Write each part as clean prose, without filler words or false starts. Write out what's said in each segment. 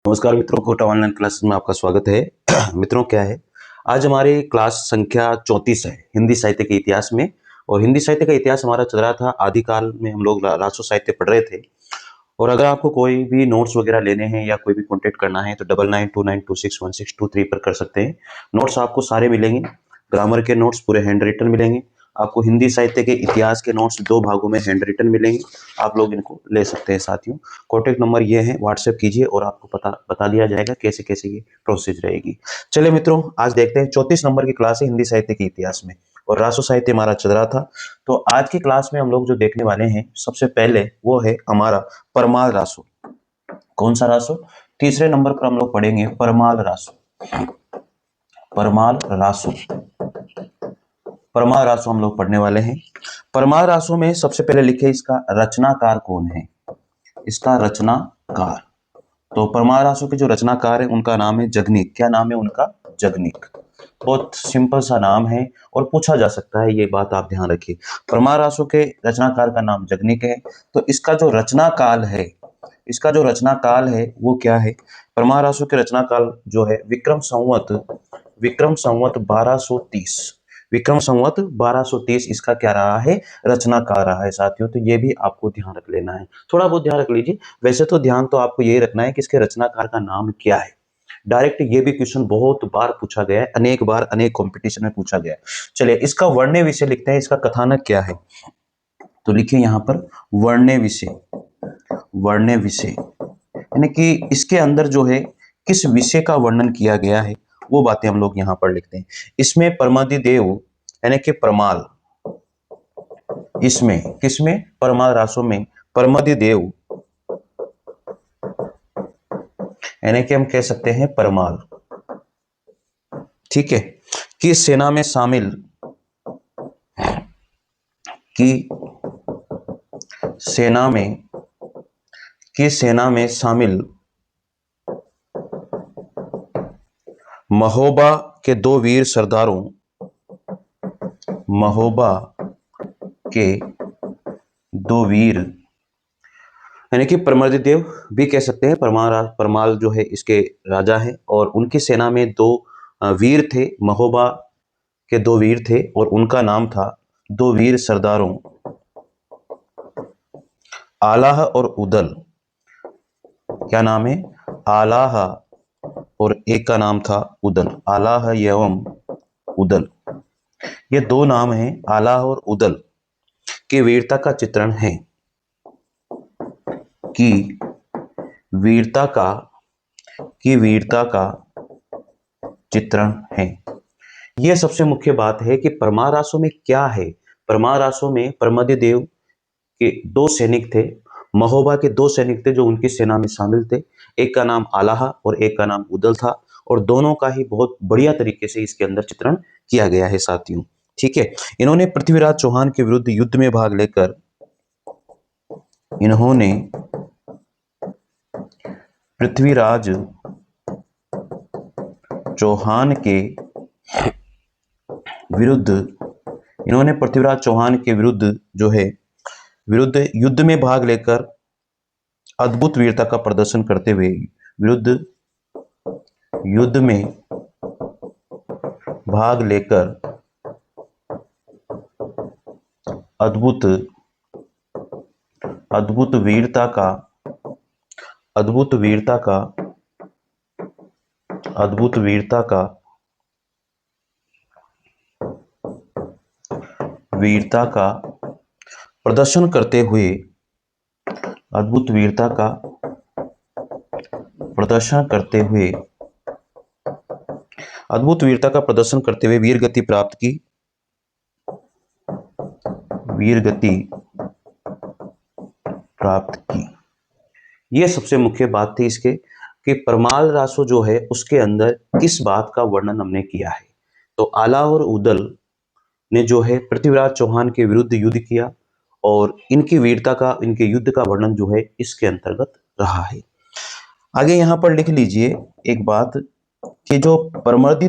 नमस्कार मित्रों, Kota online classes में आपका स्वागत है। मित्रों, क्या है, आज हमारी क्लास संख्या 34 है हिंदी साहित्य के इतिहास में। और हिंदी साहित्य का इतिहास हमारा चल रहा था। आदिकाल में हम लोग रासो साहित्य पढ़ रहे थे। और अगर आपको कोई भी नोट्स वगैरह लेने हैं या कोई भी कॉन्टेक्ट करना है तो 9929261623 पर कर सकते हैं। नोट्स आपको सारे मिलेंगे। ग्रामर के नोट्स पूरे हैंड रिटन मिलेंगे। आपको हिंदी साहित्य के इतिहास के नोट्स 2 भागों में हैंड रिटन मिलेंगे। आप लोग इनको ले सकते हैं साथियों। कॉन्टेक्ट नंबर ये है, व्हाट्सएप कीजिए और आपको बता दिया जाएगा कैसे कैसे ये प्रोसेस रहेगी। चलिए मित्रों, आज देखते हैं 34 नंबर की क्लास है हिंदी साहित्य के इतिहास में। और रासो साहित्य हमारा चल रहा था। तो आज की क्लास में हम लोग जो देखने वाले हैं, सबसे पहले वो है हमारा परमाल रासो। कौन सा रासो? तीसरे नंबर पर हम लोग पढ़ेंगे परमाल रासो। परमाल रासो, परमाल रासो हम लोग पढ़ने वाले हैं। परमाल रासो में सबसे पहले लिखे इसका रचनाकार कौन है। इसका रचनाकार, तो परमाल रासो के जो रचनाकार है उनका नाम है जगनीक। क्या नाम है उनका? जगनीक। बहुत सिंपल सा नाम है और पूछा जा सकता है, ये बात आप ध्यान रखिए। परमाल रासो के रचनाकार का नाम जगनीक है। तो इसका जो रचना काल है, इसका जो रचना काल है वो क्या है? परमाल रासो के रचना काल जो है विक्रम संवत 1230। विक्रम संवत 1230 इसका क्या रहा है? रचना काल रहा है साथियों। तो ये भी आपको ध्यान रख लेना है, थोड़ा बहुत ध्यान रख लीजिए। वैसे तो ध्यान तो आपको यही रखना है कि इसके रचनाकार का नाम क्या है। डायरेक्ट ये भी क्वेश्चन बहुत बार पूछा गया है, अनेक बार अनेक कंपटीशन में पूछा गया है। चलिए, इसका वर्ण्य विषय लिखते हैं। इसका कथानक क्या है? तो लिखिए यहां पर वर्ण्य विषय। वर्ण्य विषय यानी कि इसके अंदर जो है किस विषय का वर्णन किया गया है वो बातें हम लोग यहां पर लिखते हैं। इसमें परमादिदेव यानी कि परमाल, इसमें किसमें? परमाल रासो में परमादिदेव यानी कि हम कह सकते हैं परमाल, ठीक है, कि सेना में शामिल, की सेना में शामिल महोबा के 2 वीर सरदारों, महोबा के 2 वीर यानी कि परमादिदेव भी कह सकते हैं। परमाल जो है इसके राजा हैं और उनकी सेना में 2 वीर थे। महोबा के 2 वीर थे और उनका नाम था 2 वीर सरदारों आलाह और उदल। क्या नाम है? आलाह और एक का नाम था उदल। आलाह एवं उदल, ये 2 नाम हैं। आलाह और उदल की वीरता का चित्रण है, की वीरता का चित्रण है। यह सबसे मुख्य बात है कि परमाल रासो में क्या है। परमाल रासो में परमादिदेव के 2 सैनिक थे, महोबा के 2 सैनिक थे जो उनकी सेना में शामिल थे। एक का नाम आलाह और एक का नाम उदल था। और दोनों का ही बहुत बढ़िया तरीके से इसके अंदर चित्रण किया गया है साथियों, ठीक है। इन्होंने पृथ्वीराज चौहान के विरुद्ध युद्ध में भाग लेकर, इन्होंने पृथ्वीराज चौहान के विरुद्ध, इन्होंने पृथ्वीराज चौहान के विरुद्ध जो है विरुद्ध युद्ध में भाग लेकर अद्भुत वीरता का प्रदर्शन करते हुए, विरुद्ध युद्ध में भाग लेकर अद्भुत वीरता का अद्भुत वीरता का प्रदर्शन करते हुए, अद्भुत वीरता का प्रदर्शन करते हुए, अद्भुत वीरता का प्रदर्शन करते हुए वीर गति प्राप्त की, वीर गति प्राप्त की। यह सबसे मुख्य बात थी इसके कि परमाल रासो जो है उसके अंदर किस बात का वर्णन हमने किया है। तो आला और उदल ने जो है पृथ्वीराज चौहान के विरुद्ध युद्ध किया और इनकी वीरता का, इनके युद्ध का वर्णन जो है इसके अंतर्गत रहा है। आगे यहां पर लिख लीजिए एक बात कि जो परमर्दी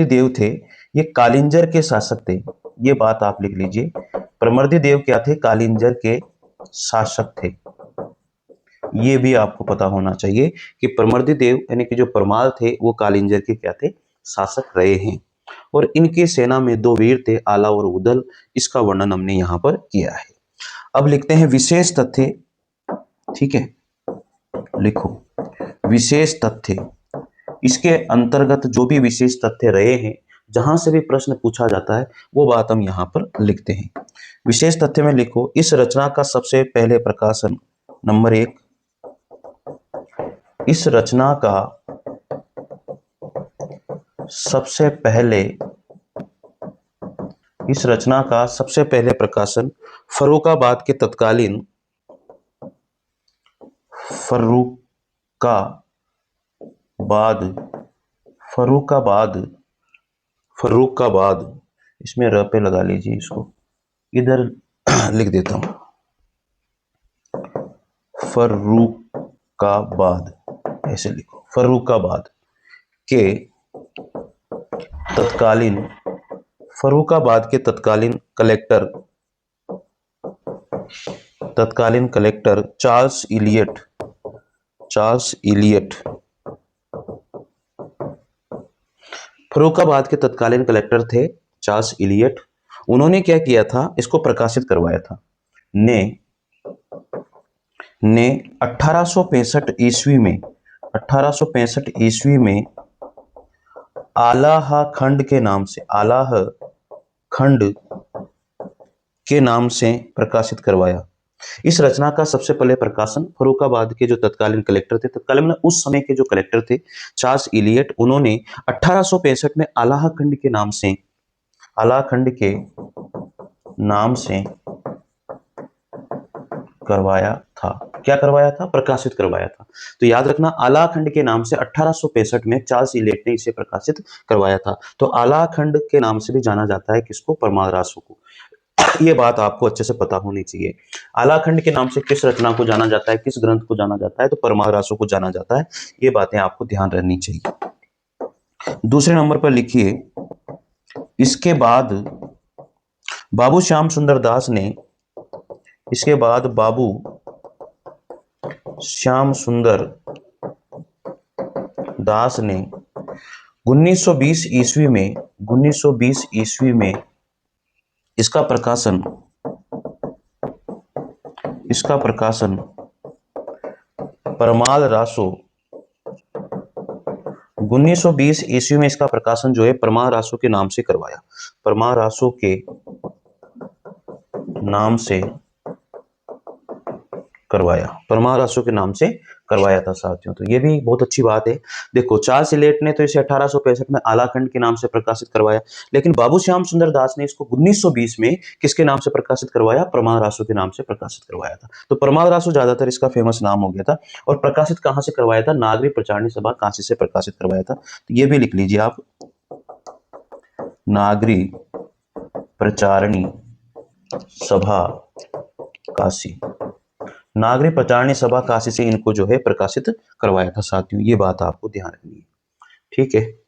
देव थे ये कालिंजर के शासक थे। ये बात आप लिख लीजिए। परमर्दी देव क्या थे? कालिंजर के शासक थे। ये भी आपको पता होना चाहिए कि परमर्दिदेव यानी कि जो परमार थे वो कालिंजर के क्या थे, शासक रहे हैं। और इनके सेना में दो वीर थे, आला और उदल। इसका वर्णन हमने यहाँ पर किया है। अब लिखते हैं विशेष तथ्य। ठीक है, लिखो विशेष तथ्य। इसके अंतर्गत जो भी विशेष तथ्य रहे हैं, जहां से भी प्रश्न पूछा जाता है वो बात हम यहाँ पर लिखते हैं। विशेष तथ्य में लिखो, इस रचना का सबसे पहले प्रकाशन, नंबर 1, इस रचना का सबसे पहले प्रकाशन फर्रुखाबाद के तत्कालीन फर्रुखाबाद, इसमें र पे लगा लीजिए, इसको इधर लिख देता हूं, फर्रुखाबाद, ऐसे लिखो, फर्रुखाबाद के तत्कालीन कलेक्टर चार्ल्स इलियट फर्रुखाबाद के तत्कालीन कलेक्टर थे चार्ल्स इलियट। उन्होंने क्या किया था, इसको प्रकाशित करवाया था। ने 1865 ईस्वी में आलाह खंड के नाम से प्रकाशित करवाया। इस रचना का सबसे पहले प्रकाशन फर्रुखाबाद के जो तत्कालीन कलेक्टर थे, तत्कालीन उस समय के जो कलेक्टर थे चार्ल्स इलियट, उन्होंने 1865 में आलाह खंड के नाम से करवाया था। क्या करवाया था? प्रकाशित करवाया था। तो याद रखना, आला खंड के नाम से 1865 में चार्ल्स इलियट ने इसे प्रकाशित करवाया था। तो आला खंड के नाम से भी जाना जाता है किसको? परमार रासो को। ये बात आपको अच्छे से पता होनी चाहिए। आला खंड के नाम से किस रचना को जाना जाता है, किस ग्रंथ को जाना जाता है? तो परमार रासो को जाना जाता है। ये बातें आपको ध्यान रखनी चाहिए। दूसरे नंबर पर लिखिए, इसके बाद बाबू श्याम सुंदर दास ने श्याम सुंदर दास ने 1920 ईस्वी में इसका प्रकाशन परमाल रासो 1920 ईस्वी में इसका प्रकाशन जो है परमार रासो के नाम से करवाया। परमार रासो के नाम से करवाया था साथियों। तो ये भी बहुत अच्छी बात है। देखो, चार्ल्स इलियट ने तो इसे 1865 में आला खंड के नाम से प्रकाशित करवाया, लेकिन बाबू श्याम सुंदर दास ने इसको 1920 में किसके नाम से प्रकाशित करवाया? परमार रासो के नाम से प्रकाशित करवाया था। तो परमार रासो ज्यादातर इसका फेमस नाम हो गया था। और प्रकाशित कहां से करवाया था? नागरी प्रचारणी सभा काशी से प्रकाशित करवाया था। तो ये भी लिख लीजिए आप, नागरी प्रचारणी सभा काशी। नागरिक प्रचारणी सभा काशी से इनको जो है प्रकाशित करवाया था साथियों। ये बात आपको ध्यान रखनी है। ठीक है,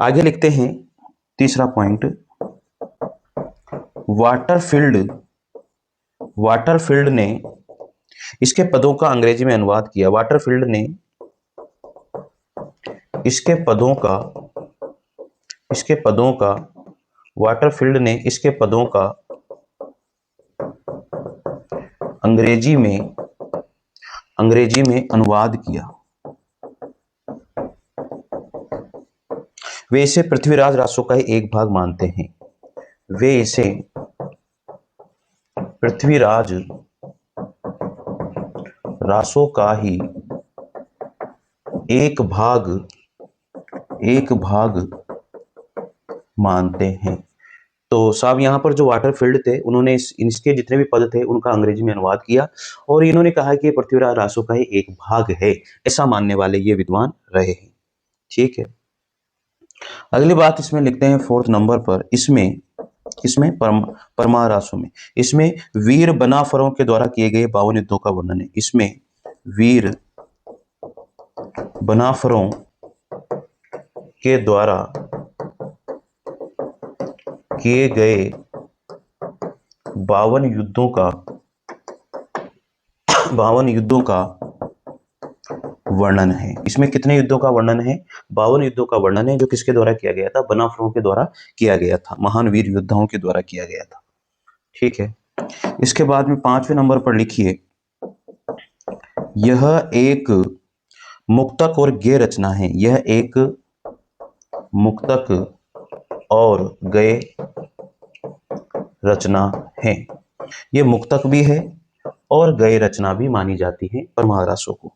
आगे लिखते हैं तीसरा पॉइंट। वाटरफील्ड ने इसके पदों का अंग्रेजी में अनुवाद किया। वाटरफील्ड ने इसके पदों का अंग्रेजी में अनुवाद किया। वे इसे पृथ्वीराज रासो का ही एक भाग मानते हैं। वे इसे पृथ्वीराज रासो का ही एक भाग मानते हैं। तो साहब यहाँ पर जो वाटरफील्ड थे, उन्होंने इसके जितने भी पद थे उनका अंग्रेजी में अनुवाद किया और इन्होंने कहा कि पृथ्वीराज रासो का ही एक भाग है, ऐसा मानने वाले ये विद्वान रहे हैं। ठीक है, अगली बात इसमें लिखते हैं फोर्थ नंबर पर। इसमें परमार रासो में इसमें वीर बनाफरों के द्वारा किए गए 52 युद्धों का वर्णन है। इसमें वीर बनाफरों के द्वारा किए गए 52 युद्धों का वर्णन है। इसमें कितने युद्धों का वर्णन है? 52 युद्धों का वर्णन है, जो किसके द्वारा किया गया था? बनाफरों के द्वारा किया गया था, महान वीर योद्धाओं के द्वारा किया गया था। ठीक है। इसके बाद में 5वें नंबर पर लिखिए, यह एक मुक्तक और गेय रचना है। यह एक मुक्तक और गेय रचना है। यह मुक्तक भी है और गेय रचना भी मानी जाती है परमार आसो को।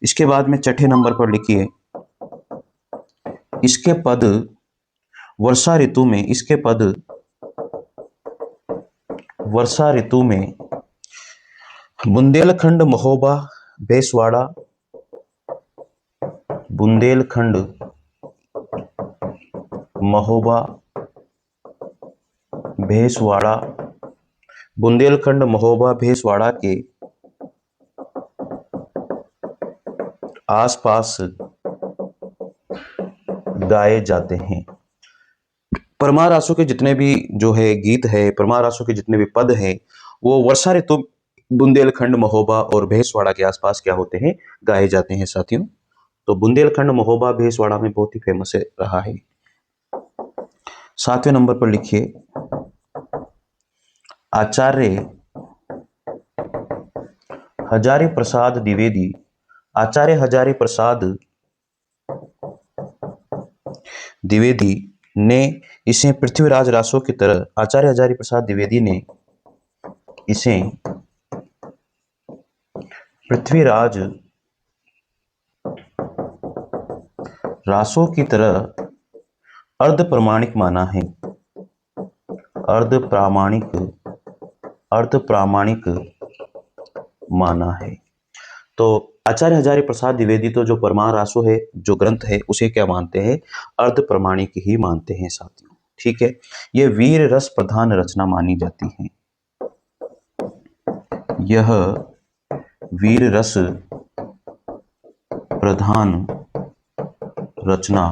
इसके बाद में 6ठे नंबर पर लिखिए, इसके पद वर्षा ऋतु में, इसके पद वर्षा ऋतु में बुंदेलखंड, महोबा, बेसवाड़ा, बुंदेलखंड, महोबा, भेसवाड़ा, बुंदेलखंड, महोबा, भेसवाड़ा के आसपास गाए जाते हैं। परमार आसो के जितने भी जो है गीत है, परमार आसो के जितने भी पद हैं, वो वर्षा ऋतु, बुंदेलखंड, महोबा और भेसवाड़ा के आसपास क्या होते हैं? गाए जाते हैं साथियों। तो बुंदेलखंड, महोबा, भेसवाड़ा में बहुत ही फेमस रहा है। 7वें नंबर पर लिखिए, आचार्य हजारी प्रसाद द्विवेदी, आचार्य हजारी प्रसाद द्विवेदी ने इसे पृथ्वीराज रासो की तरह, आचार्य हजारी प्रसाद द्विवेदी ने इसे पृथ्वीराज रासो की तरह अर्ध प्रामाणिक माना है। अर्ध प्रामाणिक माना है। तो आचार्य हजारी प्रसाद द्विवेदी तो जो परमार आसो है, जो ग्रंथ है, उसे क्या मानते हैं? अर्ध प्रामाणिक ही मानते हैं साथियों। ठीक है। यह वीर रस प्रधान रचना मानी जाती है। यह वीर रस प्रधान रचना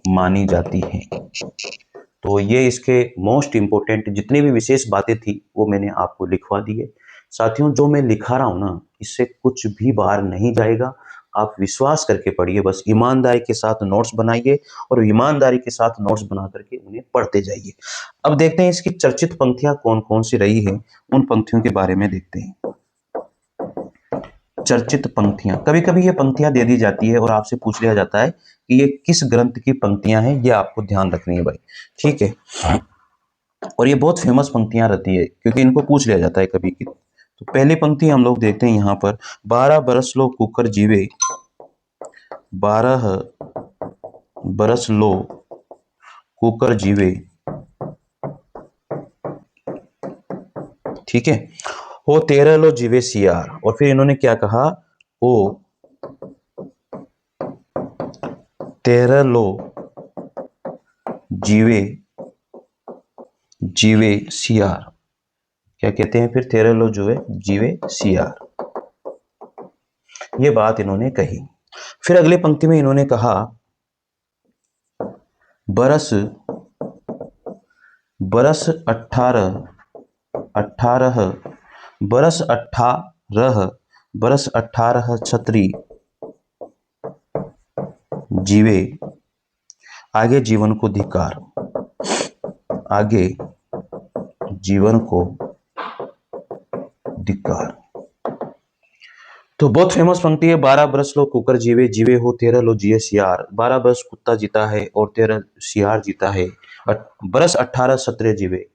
मानी जाती है। तो ये इसके मोस्ट इंपोर्टेंट जितनी भी विशेष बातें थी वो मैंने आपको लिखवा दी है साथियों। जो मैं लिखा रहा हूं ना, इससे कुछ भी बाहर नहीं जाएगा। आप विश्वास करके पढ़िए, बस ईमानदारी के साथ नोट्स बनाइए और ईमानदारी के साथ नोट्स बना करके उन्हें पढ़ते जाइए। अब देखते हैं इसकी चर्चित पंक्तियां कौन कौन सी रही है, उन पंक्तियों के बारे में देखते हैं। चर्चित पंक्तियां, कभी कभी ये पंक्तियां दे दी जाती है और आपसे पूछ लिया जाता है कि ये किस ग्रंथ की पंक्तियां हैं, ये आपको ध्यान रखनी है भाई। ठीक है। और ये बहुत फेमस पंक्तियां रहती है क्योंकि इनको पूछ लिया जाता है कभी की। तो पहली पंक्ति हम लोग देखते हैं यहाँ पर, 12 बरस लो कुकर जीवे, 12 बरस लो कुकर जीवे। ठीक है। हो 13 लो जीवे सियार। और फिर इन्होंने क्या कहा? हो 13 लो जीवे जीवे सियार। क्या कहते हैं फिर? 13 लो जो है जीवे सियार। ये बात इन्होंने कही। फिर अगली पंक्ति में इन्होंने कहा, बरस बरस 18 18 बरस 18 बरस 18 छत्री जीवे आगे जीवन को धिक्कार। आगे जीवन को धिक्कार। तो बहुत फेमस पंक्ति है, 12 बरस लो कुकर जीवे, जीवे हो 13 लो जिये सियार। 12 बरस कुत्ता जीता है और 13 सियार जीता है। बरस 18 सत्रह जीवे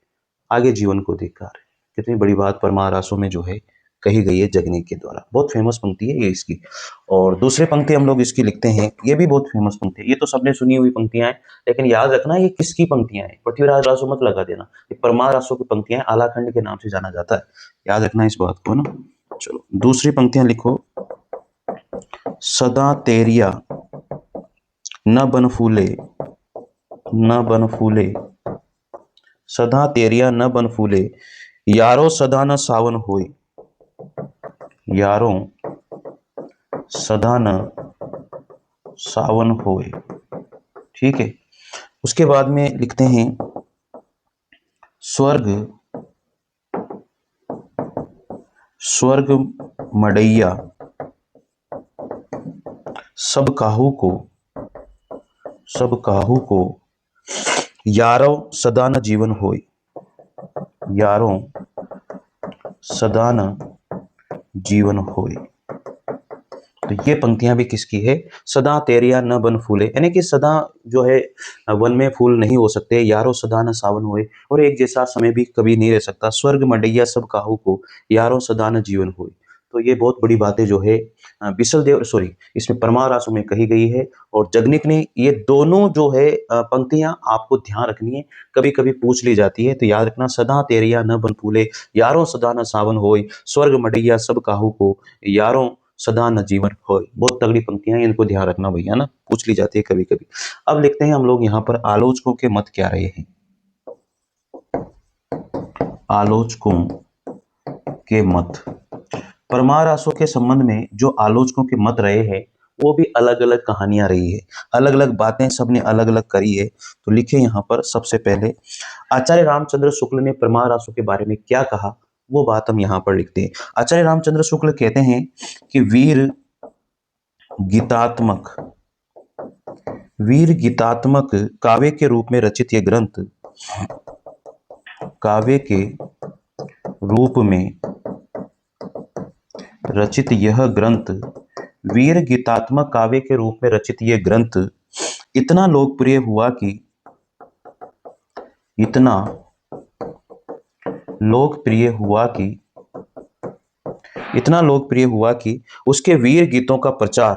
आगे जीवन को धिक्कार। कितनी बड़ी बात परमार आसो में जो है कही गई है जगनीक के द्वारा। बहुत फेमस पंक्ति है ये इसकी। और दूसरी पंक्ति हम लोग इसकी लिखते हैं, ये भी बहुत फेमस पंक्ति है। ये तो सबने सुनी हुई पंक्तियां हैं, लेकिन याद रखना ये किसकी पंक्तियां हैं। पृथ्वीराज रासो मत लगा देना, ये परमार आसो की पंक्तियां हैं, आलाखंड के नाम से जाना जाता है। याद रखना इस बात को ना। चलो दूसरी पंक्तियां लिखो, सदा तेरिया न बन फूले, न बन फूले, सदा तेरिया न बन फूले, यारो सदा न सावन होए। यारों सदा न सावन होए। ठीक है। उसके बाद में लिखते हैं, स्वर्ग स्वर्ग मडैया सब काहू को यारो सदा न जीवन होय, यारो सदा न जीवन होय। तो ये पंक्तियां भी किसकी है? सदा तेरिया न बन फूले, यानी कि सदा जो है वन में फूल नहीं हो सकते, यारो सदा न सावन होए, और एक जैसा समय भी कभी नहीं रह सकता। स्वर्ग मडैया सब काहू को, यारो सदा न जीवन होए। तो ये बहुत बड़ी बातें जो है बिसल देव सॉरी इसमें परमार आंसू में कही गई है। और जगनिक ने ये दोनों जो है पंक्तियां आपको ध्यान रखनी है, कभी कभी पूछ ली जाती है, तो याद रखना। सदा तेरिया न बन फूले, यारो सदा न सावन होए, स्वर्ग मडैया सब काहू को, यारो सदा न जीवन होए। बहुत तगड़ी पंक्तियां हैं, इनको ध्यान रखना भैया ना, पूछ ली जाती है कभी कभी। अब लिखते हैं हम लोग यहाँ पर आलोचकों के मत क्या रहे हैं। आलोचकों के मत, परमार आसो के संबंध में जो आलोचकों के मत रहे हैं वो भी अलग अलग कहानियां रही है, अलग अलग बातें सबने अलग अलग करी है। तो लिखे यहाँ पर सबसे पहले आचार्य रामचंद्र शुक्ल ने परमार आसो के बारे में क्या कहा, वो बात हम यहाँ पर लिखते हैं। आचार्य रामचंद्र शुक्ल कहते हैं कि वीर गीतात्मक काव्य के रूप में रचित यह ग्रंथ, काव्य के रूप में रचित यह ग्रंथ, वीर गीतात्मक काव्य के रूप में रचित यह ग्रंथ इतना लोकप्रिय हुआ कि उसके वीर गीतों का प्रचार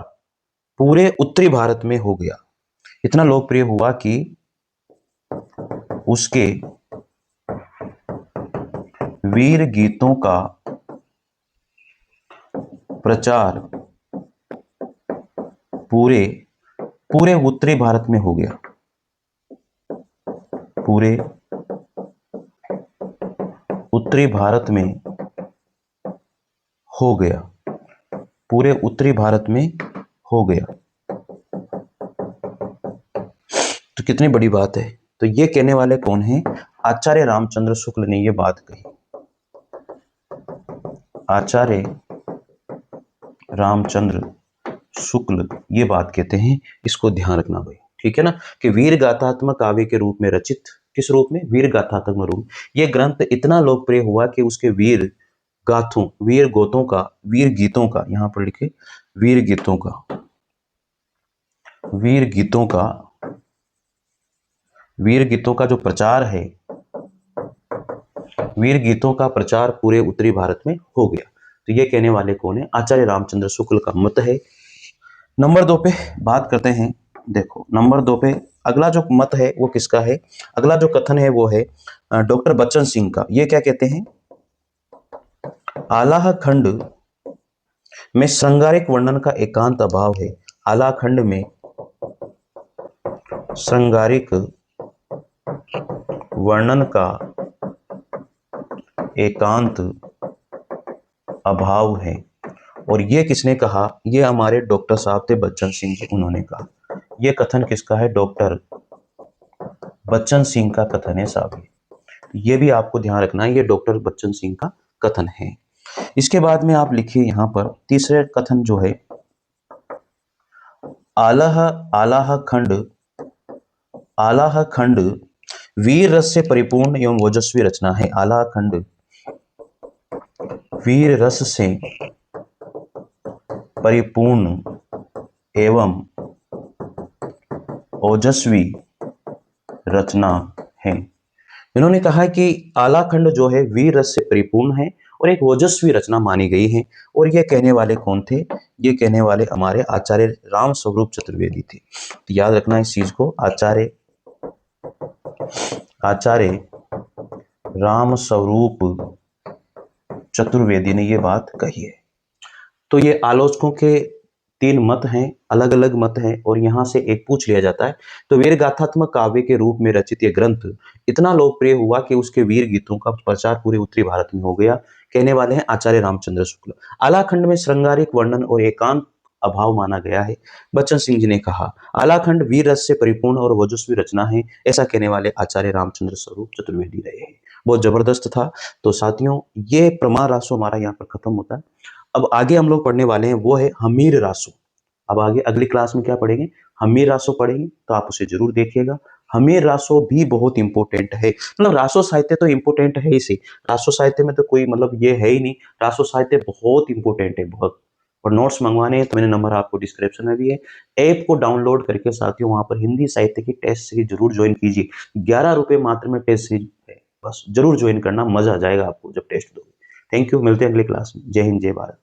पूरे उत्तरी भारत में हो गया। इतना लोकप्रिय हुआ कि उसके वीर गीतों का प्रचार पूरे उत्तरी भारत में हो गया। पूरे उत्तरी भारत में हो गया। पूरे उत्तरी भारत में हो गया। तो कितनी बड़ी बात है। तो ये कहने वाले कौन हैं? आचार्य रामचंद्र शुक्ल ने ये बात कही। आचार्य रामचंद्र शुक्ल ये बात कहते हैं, इसको ध्यान रखना भाई, ठीक है ना, कि वीर गाथात्मक काव्य के रूप में रचित, किस रूप में? वीर गाथात्मक रूप। यह ग्रंथ इतना लोकप्रिय हुआ कि उसके वीर गीतों का, यहां पर लिखे वीर गीतों का जो प्रचार है, वीर गीतों का प्रचार पूरे उत्तरी भारत में हो गया। तो ये कहने वाले कौन है? आचार्य रामचंद्र शुक्ल का मत है। नंबर 2 पे बात करते हैं। देखो नंबर 2 पे अगला जो मत है वो किसका है? अगला जो कथन है वो है डॉक्टर बच्चन सिंह का। ये क्या कहते हैं? आलाह खंड में श्रृंगारिक वर्णन का एकांत अभाव है। आलाह खंड में श्रृंगारिक वर्णन का एकांत अभाव है। और ये किसने कहा? ये हमारे डॉक्टर साहब थे बच्चन सिंह जी, उन्होंने कहा। ये कथन किसका है? डॉक्टर बच्चन सिंह का कथन है साहब। ये भी आपको ध्यान रखना है, ये डॉक्टर बच्चन सिंह का कथन है। इसके बाद में आप लिखिए यहां पर तीसरे कथन जो है, आलाह खंड वीर रस से परिपूर्ण एवं ओजस्वी रचना है। आलाह खंड वीर रस से परिपूर्ण एवं ओजस्वी रचना है। इन्होंने कहा कि आला खंड जो है वीर रस से परिपूर्ण है और एक ओजस्वी रचना मानी गई है। और ये कहने वाले कौन थे? ये कहने वाले हमारे आचार्य राम स्वरूप चतुर्वेदी थे। तो याद रखना इस चीज को, आचार्य राम स्वरूप चतुर्वेदी ने ये बात कही है। तो ये आलोचकों के 3 मत हैं, अलग अलग मत हैं, और यहां से एक पूछ लिया जाता है। तो वीर गाथात्मक काव्य के रूप में रचित यह ग्रंथ इतना लोकप्रिय हुआ कि उसके वीर गीतों का प्रचार पूरे उत्तरी भारत में हो गया। कहने वाले हैं आचार्य रामचंद्र शुक्ल। आलाखंड में श्रृंगारिक वर्णन और एकांत अभाव माना गया है। बच्चन सिंह जी ने कहा आलाखंड वीर रस से परिपूर्ण और ओजस्वी रचना है, ऐसा कहने वाले आचार्य रामचंद्र स्वरूप चतुर्वेदी रहे हैं। बहुत जबरदस्त था। तो साथियों ये प्रमाण रासो हमारा यहाँ पर खत्म होता है। अब आगे हम लोग पढ़ने वाले हैं वो है हमीर रासो। अब आगे अगली क्लास में क्या पढ़ेंगे, हमीर रासो पढ़ेंगे, तो आप उसे जरूर देखिएगा। हमीर रासो भी बहुत इंपॉर्टेंट है, मतलब रासो साहित्य तो इंपॉर्टेंट है ही सी, रासो साहित्य में तो कोई मतलब ये है ही नहीं, रासो साहित्य बहुत इंपॉर्टेंट है बहुत। और नोट्स मंगवाने हैं तो मेरे नंबर आपको डिस्क्रिप्शन में भी है। ऐप को डाउनलोड करके साथियों वहां पर हिंदी साहित्य की टेस्ट सीरीज जरूर ज्वाइन कीजिए। 11 रुपए मात्र में टेस्ट सीरीज है, बस जरूर ज्वाइन करना, मजा आ जाएगा आपको जब टेस्ट दोगे। थैंक यू, मिलते हैं अगली क्लास में। जय हिंद, जय भारत।